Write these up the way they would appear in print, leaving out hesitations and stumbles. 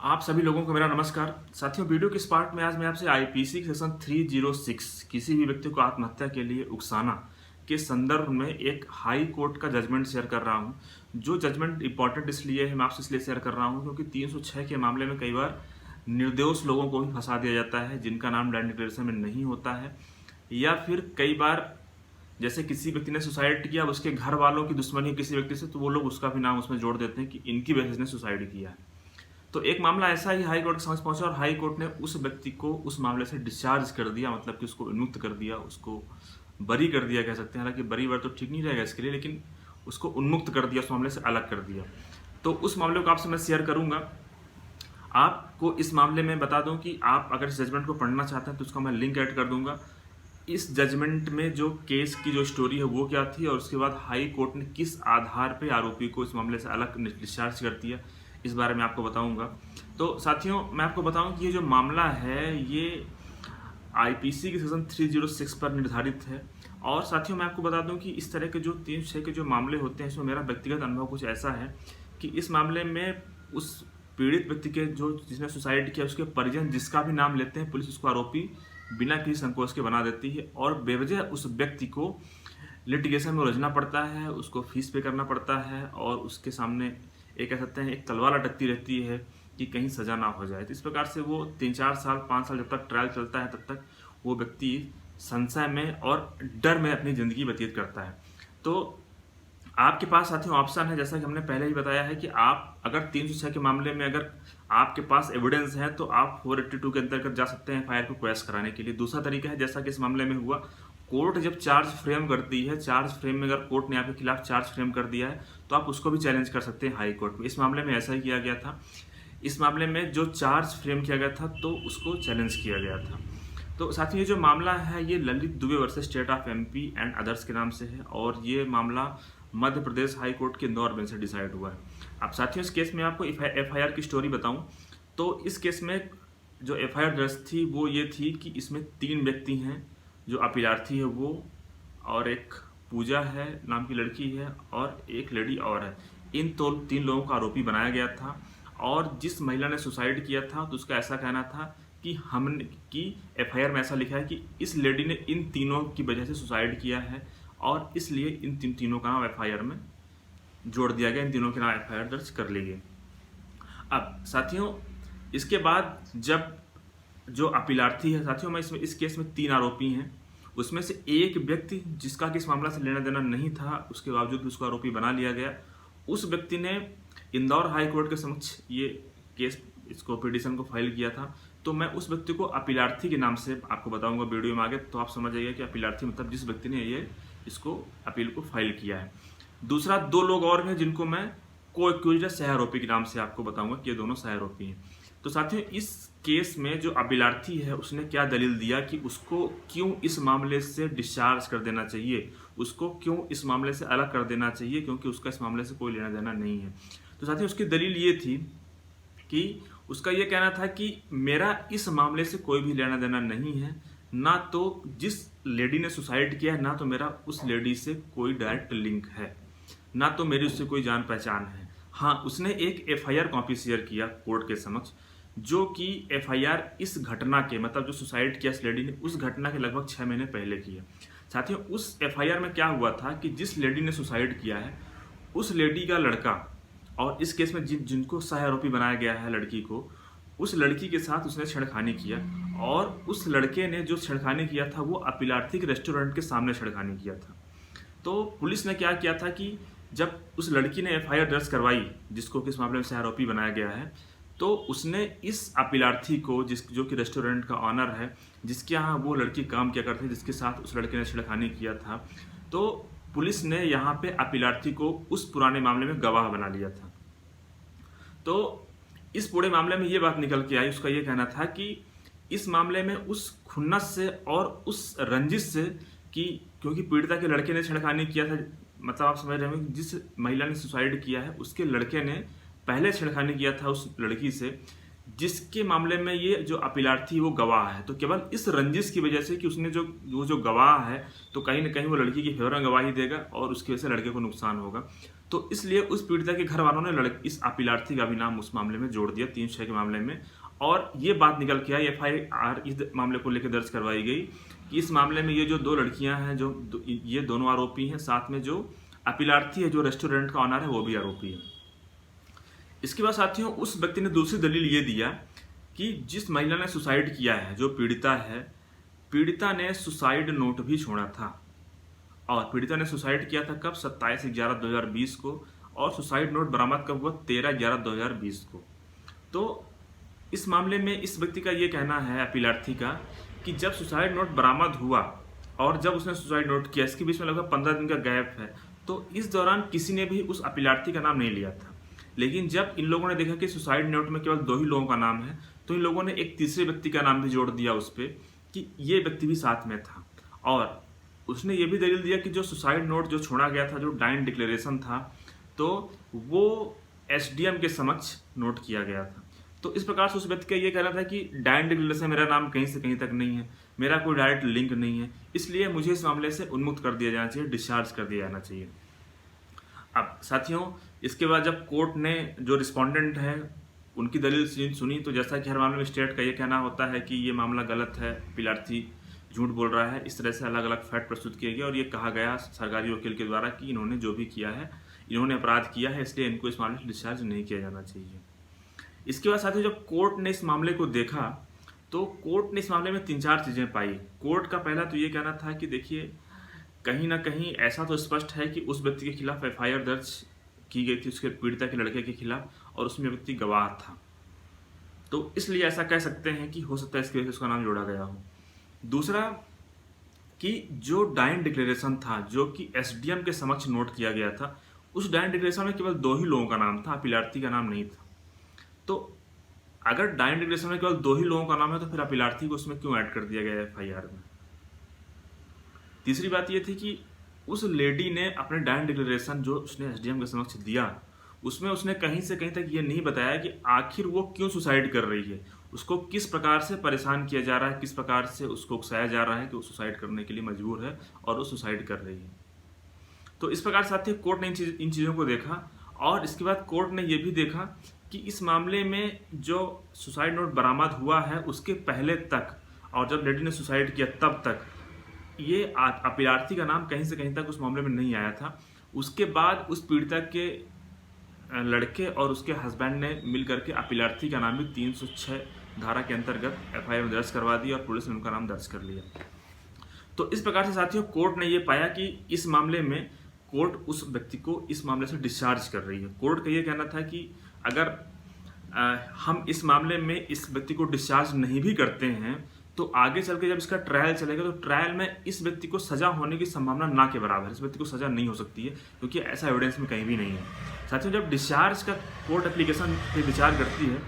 आप सभी लोगों को मेरा नमस्कार। साथियों, वीडियो के इस पार्ट में आज मैं आपसे आईपीसी के सेक्शन 306 किसी भी व्यक्ति को आत्महत्या के लिए उकसाना के संदर्भ में एक हाई कोर्ट का जजमेंट शेयर कर रहा हूं। जो जजमेंट इंपॉर्टेंट इसलिए है, मैं आपसे इसलिए शेयर कर रहा हूं क्योंकि 306 के मामले में कई बार निर्दोष लोगों को भी फंसा दिया जाता है जिनका नाम लैंड डिक्लेरेशन में नहीं होता है, या फिर कई बार जैसे किसी व्यक्ति ने सुसाइड किया, उसके घर वालों की दुश्मनी किसी व्यक्ति से, तो वो लोग उसका भी नाम उसमें जोड़ देते हैं कि इनकी वजह से इसने सुसाइड किया है। तो एक मामला ऐसा ही हाई कोर्ट के समझ पहुंचा और हाई कोर्ट ने उस व्यक्ति को उस मामले से डिस्चार्ज कर दिया, मतलब कि उसको उन्मुक्त कर दिया, उसको बरी कर दिया कह सकते हैं। हालांकि बरी वर्ड तो ठीक नहीं रहेगा इसके लिए, लेकिन उसको उन्मुक्त कर दिया, उस मामले से अलग कर दिया। तो उस मामले को आपसे मैं शेयर करूंगा। आपको इस मामले में बता दूं कि आप अगर इस जजमेंट को पढ़ना चाहते हैं तो उसका मैं लिंक ऐड कर दूंगा। इस जजमेंट में जो केस की जो स्टोरी है वो क्या थी और उसके बाद हाई कोर्ट ने किस आधार पे आरोपी को इस मामले से अलग डिस्चार्ज कर दिया, इस बारे में आपको बताऊंगा। तो साथियों, मैं आपको बताऊं कि ये जो मामला है ये आईपीसी के सेक्शन 306 पर निर्धारित है। और साथियों, मैं आपको बता दूं कि इस तरह के जो 306 के जो मामले होते हैं, इसमें मेरा व्यक्तिगत अनुभव कुछ ऐसा है कि इस मामले में उस पीड़ित व्यक्ति के जो जिसने सुसाइड किया उसके परिजन जिसका भी नाम लेते हैं, पुलिस उसको आरोपी बिना किसी संकोच के बना देती है और बेवजह उस व्यक्ति को लिटिगेशन में उलझना पड़ता है, उसको फीस पे करना पड़ता है और उसके सामने एक कह सकते हैं एक तलवार लटकती रहती है कि कहीं सजा ना हो जाए। तो इस प्रकार से वो 3-4 साल 5 साल जब तक ट्रायल चलता है तब तक वो व्यक्ति संशय में और डर में अपनी ज़िंदगी व्यतीत करता है। तो आपके पास साथियों ऑप्शन है, जैसा कि हमने पहले ही बताया है कि आप अगर 306 के मामले में अगर आपके पास एविडेंस है तो आप 482 के अंतर्गत जा सकते हैं एफआईआर को क्वेश कराने के लिए। दूसरा तरीका है, जैसा कि इस मामले में हुआ, कोर्ट जब चार्ज फ्रेम करती है, चार्ज फ्रेम में अगर कोर्ट ने आपके खिलाफ चार्ज फ्रेम कर दिया है तो आप उसको भी चैलेंज कर सकते हैं हाई कोर्ट में। इस मामले में ऐसा ही किया गया था। इस मामले में जो चार्ज फ्रेम किया गया था तो उसको चैलेंज किया गया था। तो साथियों, ये जो मामला है ये Lalit Dubey versus state of MP and others के नाम से है और ये मामला मध्य प्रदेश हाई कोर्ट के इंदौर बेंच से डिसाइड हुआ है। अब साथियों, इस केस में आपको एफआईआर की स्टोरी बताऊं तो इस केस में जो एफआईआर दर्ज थी वो ये थी कि इसमें 3 व्यक्ति हैं, जो अपीलार्थी है वो, और एक पूजा है नाम की लड़की है और एक लेडी और है। इन 3 लोगों का आरोपी बनाया गया था और जिस महिला ने सुसाइड किया था तो उसका ऐसा कहना था कि हमने की एफआईआर में ऐसा लिखा है कि इस लेडी ने इन तीनों की वजह से सुसाइड किया है और इसलिए इन तीनों का नाम एफआईआर में जोड़ दिया गया, इन तीनों के नाम एफआईआर दर्ज कर ली गई। अब साथियों, इसके बाद जब जो अपीलार्थी है, साथियों मैं इसमें इस केस में 3 आरोपी हैं, उसमें से एक व्यक्ति जिसका कि इस मामला से लेना देना नहीं था, उसके बावजूद भी उसको आरोपी बना लिया गया। उस व्यक्ति ने इंदौर हाई कोर्ट के समक्ष ये केस इसको पिटीशन को फाइल किया था। तो मैं उस व्यक्ति को अपीलार्थी के नाम से आपको बताऊंगा वीडियो में आगे, तो आप समझ जाइए कि अपीलार्थी मतलब जिस व्यक्ति ने ये इसको अपील को फाइल किया है। दूसरा 2 लोग और हैं जिनको मैं को एक्यूज्ड सह आरोपी के नाम से आपको बताऊंगा कि ये दोनों सह आरोपी हैं। तो साथियों, इस केस में जो अपीलार्थी है उसने क्या दलील दिया कि उसको क्यों इस मामले से डिस्चार्ज कर देना चाहिए, उसको क्यों इस मामले से अलग कर देना चाहिए, क्योंकि उसका इस मामले से कोई लेना देना नहीं है। तो साथियों, उसकी दलील ये थी कि उसका ये कहना था कि मेरा इस मामले से कोई भी लेना देना नहीं है, ना तो जिस लेडी ने सुसाइड किया है ना तो मेरा उस लेडी से कोई डायरेक्ट लिंक है, ना तो मेरी उससे कोई जान पहचान है। हाँ, उसने एक एफआईआर कॉपी शेयर किया कोर्ट के समक्ष, जो कि एफआईआर इस घटना के, मतलब जो सुसाइड किया इस लेडी ने उस घटना के लगभग 6 महीने पहले किया। साथियों, उस एफआईआर में क्या हुआ था कि जिस लेडी ने सुसाइड किया है उस लेडी का लड़का, और इस केस में जिनको सह आरोपी बनाया गया है लड़की को, उस लड़की के साथ उसने छेड़खानी किया और उस लड़के ने जो छेड़खानी किया था वो अपीलार्थी के रेस्टोरेंट के सामने छेड़खानी किया था। तो पुलिस ने क्या किया था कि जब उस लड़की ने एफआईआर दर्ज करवाई जिसको किस मामले में सह आरोपी बनाया गया है, तो उसने इस अपीलार्थी को जो कि रेस्टोरेंट का ऑनर है, जिसके यहाँ वो लड़की काम किया करती, जिसके साथ उस लड़के ने छेड़खानी किया था, तो पुलिस ने यहाँ पे अपीलार्थी को उस पुराने मामले में गवाह बना लिया था। तो इस पूरे मामले में ये बात निकल के आई, उसका ये कहना था कि इस मामले में उस खुन्नस से और उस रंजिश से कि क्योंकि पीड़िता के लड़के ने छेड़खानी किया था, मतलब आप समझ रहे होंगे, जिस महिला ने सुसाइड किया है उसके लड़के ने पहले छेड़खानी किया था उस लड़की से, जिसके मामले में ये जो अपीलार्थी वो गवाह है। तो केवल इस रंजिश की वजह से कि उसने जो गवाह है तो कहीं ना कहीं वो लड़की की फेवर में गवाही देगा और उसकी वजह से लड़के को नुकसान होगा। तो इसलिए उस पीड़िता के घर वालों ने इस अपीलार्थी का भी नाम उस मामले में जोड़ दिया 306 के मामले में। और ये बात निकल के आई, FIR इस मामले को लेकर दर्ज करवाई गई कि इस मामले में ये जो 2 लड़कियां हैं, ये दोनों आरोपी हैं, साथ में जो अपीलार्थी है, जो रेस्टोरेंट का ऑनर है, वो भी आरोपी है। इसके बाद साथियों उस व्यक्ति ने दूसरी दलील ये दिया कि जिस महिला ने सुसाइड किया है, जो पीड़िता है, पीड़िता ने सुसाइड नोट भी छोड़ा था। और पीड़िता ने सुसाइड किया था कब? 27/11/2020 को। और सुसाइड नोट बरामद कब हुआ? 13/11/2020 को। तो इस मामले में इस व्यक्ति का ये कहना है, अपीलार्थी का, कि जब सुसाइड नोट बरामद हुआ और जब उसने सुसाइड नोट किया, इसके बीच में लगभग 15 दिन का गैप है। तो इस दौरान किसी ने भी उस अपीलार्थी का नाम नहीं लिया था। लेकिन जब इन लोगों ने देखा कि सुसाइड नोट में केवल 2 ही लोगों का नाम है, तो इन लोगों ने एक तीसरे व्यक्ति का नाम भी जोड़ दिया उस पर कि ये व्यक्ति भी साथ में था। और उसने ये भी दलील दिया कि जो सुसाइड नोट जो छोड़ा गया था, जो डाइन डिक्लेरेशन था, तो वो SDM के समक्ष नोट किया गया था। तो इस प्रकार से उस व्यक्ति का ये कहना था कि डाइन डिक्लेरेशन मेरा नाम कहीं से कहीं तक नहीं है, मेरा कोई डायरेक्ट लिंक नहीं है, इसलिए मुझे इस मामले से उन्मुक्त कर दिया जाना चाहिए, डिस्चार्ज कर दिया जाना चाहिए। अब साथियों इसके बाद जब कोर्ट ने जो रिस्पोंडेंट है उनकी दलील सुनी, तो जैसा कि हर मामले में स्टेट का ये कहना होता है कि ये मामला गलत है, अपीलार्थी झूठ बोल रहा है, इस तरह से अलग अलग फैक्ट प्रस्तुत किए गए और ये कहा गया सरकारी वकील के द्वारा कि इन्होंने जो भी किया है, इन्होंने अपराध किया है, इसलिए इनको इस मामले से डिस्चार्ज नहीं किया जाना चाहिए। इसके बाद साथियों जब कोर्ट ने इस मामले को देखा, तो कोर्ट ने इस मामले में 3-4 चीज़ें पाई। कोर्ट का पहला तो ये कहना था कि देखिए, कहीं ना कहीं ऐसा तो स्पष्ट है कि उस व्यक्ति के खिलाफ FIR दर्ज की गई थी, उसके पीड़िता के लड़के के खिलाफ, और उसमें व्यक्ति गवाह था, तो इसलिए ऐसा कह सकते हैं कि हो सकता है इसकी वजह से उसका नाम जोड़ा गया हो। दूसरा कि जो डाइन डिक्लेरेशन था, जो कि SDM के समक्ष नोट किया गया था, उस डाइन डिक्लेरेशन में केवल 2 ही लोगों का नाम था, अपीलार्थी का नाम नहीं था। तो अगर डाइन डिक्लेरेशन में केवल 2 ही लोगों का नाम है, तो फिर अपीलार्थी को उसमें क्यों ऐड कर दिया गया FIR में? तीसरी बात ये थी कि उस लेडी ने अपने डाइन डिक्लेरेशन जो उसने SDM के समक्ष दिया, उसमें उसने कहीं से कहीं तक ये नहीं बताया कि आखिर वो क्यों सुसाइड कर रही है, उसको किस प्रकार से परेशान किया जा रहा है, किस प्रकार से उसको उकसाया जा रहा है कि वो सुसाइड करने के लिए मजबूर है और वो सुसाइड कर रही है। तो इस प्रकार साथियों कोर्ट ने इन चीज़ों को देखा, और इसके बाद कोर्ट ने ये भी देखा कि इस मामले में जो सुसाइड नोट बरामद हुआ है उसके पहले तक, और जब लेडी ने सुसाइड किया तब तक, ये अपीलार्थी का नाम कहीं से कहीं तक उस मामले में नहीं आया था। उसके बाद उस पीड़िता के लड़के और उसके हस्बैंड ने मिल करके अपीलार्थी का नाम भी 306 धारा के अंतर्गत FIR में दर्ज करवा दी और पुलिस ने उनका नाम दर्ज कर लिया। तो इस प्रकार से साथियों कोर्ट ने ये पाया कि इस मामले में कोर्ट उस व्यक्ति को इस मामले से डिस्चार्ज कर रही है। कोर्ट का ये कहना था कि अगर हम इस मामले में इस व्यक्ति को डिस्चार्ज नहीं भी करते हैं, तो आगे चल के जब इसका ट्रायल चलेगा, तो ट्रायल में इस व्यक्ति को सजा होने की संभावना ना के बराबर है। इस व्यक्ति को सजा नहीं हो सकती है, क्योंकि ऐसा एविडेंस में कहीं भी नहीं है। साथियों जब डिस्चार्ज का कोर्ट एप्लीकेशन पे विचार करती है,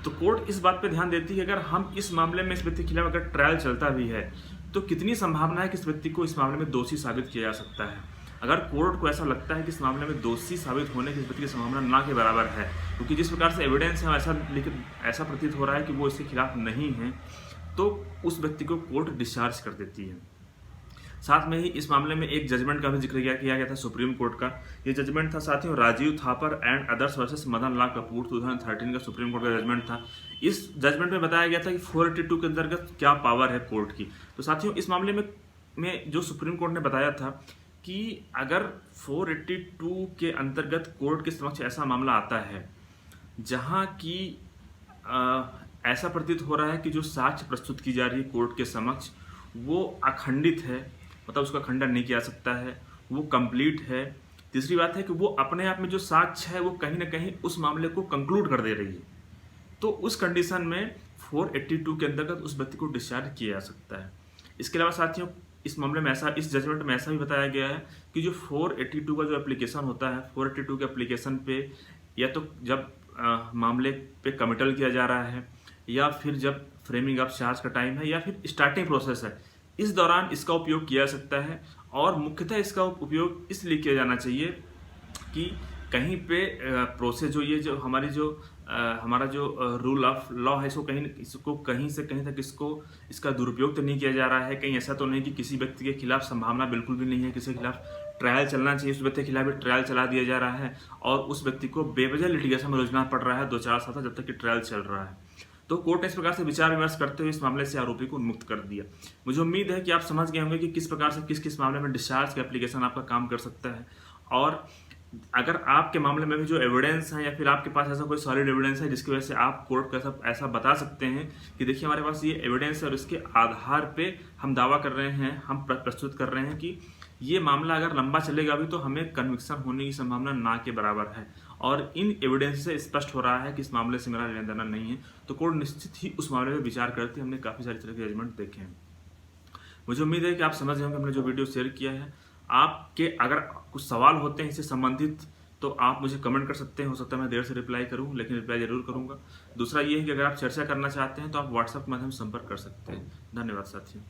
तो कोर्ट इस बात पे ध्यान देती है कि अगर हम इस मामले में इस व्यक्ति के खिलाफ अगर ट्रायल चलता भी है, तो कितनी संभावना है कि इस व्यक्ति को इस मामले में दोषी साबित किया जा सकता है। अगर कोर्ट को ऐसा लगता है कि इस मामले में दोषी साबित होने की इस व्यक्ति की संभावना ना के बराबर है, क्योंकि जिस प्रकार से एविडेंस है ऐसा प्रतीत हो रहा है कि वो इसके खिलाफ नहीं है, तो उस व्यक्ति को कोर्ट डिस्चार्ज कर देती है। साथ में ही इस मामले में एक जजमेंट का भी जिक्र किया गया था सुप्रीम कोर्ट का। ये जजमेंट था साथियों Rajeev Thapar and others versus Madan Lal Kapoor 2013 का सुप्रीम कोर्ट का जजमेंट था। इस जजमेंट में बताया गया था कि 482 के अंतर्गत क्या पावर है कोर्ट की। तो साथियों इस मामले में जो सुप्रीम कोर्ट ने बताया था कि अगर 482 के अंतर्गत कोर्ट के समक्ष ऐसा मामला आता है जहां की ऐसा प्रतीत हो रहा है कि जो साक्ष्य प्रस्तुत की जा रही है कोर्ट के समक्ष वो अखंडित है, मतलब उसका खंडन नहीं किया सकता है, वो कंप्लीट है। तीसरी बात है कि वो अपने आप में जो साक्ष्य है वो कहीं ना कहीं उस मामले को कंक्लूड कर दे रही है, तो उस कंडीशन में 482 के अंतर्गत उस व्यक्ति को डिस्चार्ज किया जा सकता है। इसके अलावा साथियों इस मामले में इस जजमेंट में ऐसा भी बताया गया है कि जो 482 का जो एप्लीकेशन होता है, 482 के एप्लीकेशन पे या तो जब मामले पे कमिटल किया जा रहा है, या फिर जब फ्रेमिंग ऑफ चार्ज का टाइम है, या फिर स्टार्टिंग प्रोसेस है, इस दौरान इसका उपयोग किया जा सकता है। और मुख्यतः इसका उपयोग इसलिए किया जाना चाहिए कि कहीं पे प्रोसेस हमारा जो रूल ऑफ लॉ है इसको कहीं से कहीं तक इसका दुरुपयोग तो नहीं किया जा रहा है। कहीं ऐसा तो नहीं कि किसी व्यक्ति के खिलाफ संभावना बिल्कुल भी नहीं है, किसी के खिलाफ ट्रायल चलना चाहिए, उस व्यक्ति के खिलाफ भी ट्रायल चला दिया जा रहा है और उस व्यक्ति को बेवजह लिटिगेशन में उलझना पड़ रहा है 2-4 साल तक, जब तक कि ट्रायल चल रहा है। तो कोर्ट ने इस प्रकार से विचार विमर्श करते हुए इस मामले से आरोपी को मुक्त कर दिया। मुझे उम्मीद है कि आप समझ गए होंगे कि किस प्रकार से किस किस मामले में डिस्चार्ज का एप्लीकेशन आपका काम कर सकता है, और अगर आपके मामले में भी जो एविडेंस है या फिर आपके पास ऐसा कोई सॉलिड एविडेंस है जिसकी वजह से आप कोर्ट को ऐसा बता सकते हैं कि देखिए हमारे पास ये एविडेंस है और इसके आधार पे हम दावा कर रहे हैं, हम प्रस्तुत कर रहे हैं कि ये मामला अगर लंबा चलेगा भी तो हमें कन्विक्शन होने की संभावना ना के बराबर है, और इन एविडेंस से स्पष्ट हो रहा है कि इस मामले से मेरा लेना देना नहीं है, तो कोर्ट निश्चित ही उस मामले में विचार करती है। हमने काफ़ी सारी तरह के जजमेंट देखे हैं। मुझे उम्मीद है कि आप समझ गए होंगे हमने जो वीडियो शेयर किया है। आपके अगर कुछ सवाल होते हैं इससे संबंधित तो आप मुझे कमेंट कर सकते हैं, हो सकता है मैं देर से रिप्लाई करूं, लेकिन रिप्लाई जरूर करूंगा। दूसरा ये है कि अगर आप चर्चा करना चाहते हैं तो आप व्हाट्सएप के माध्यम से संपर्क कर सकते हैं। धन्यवाद साथियों।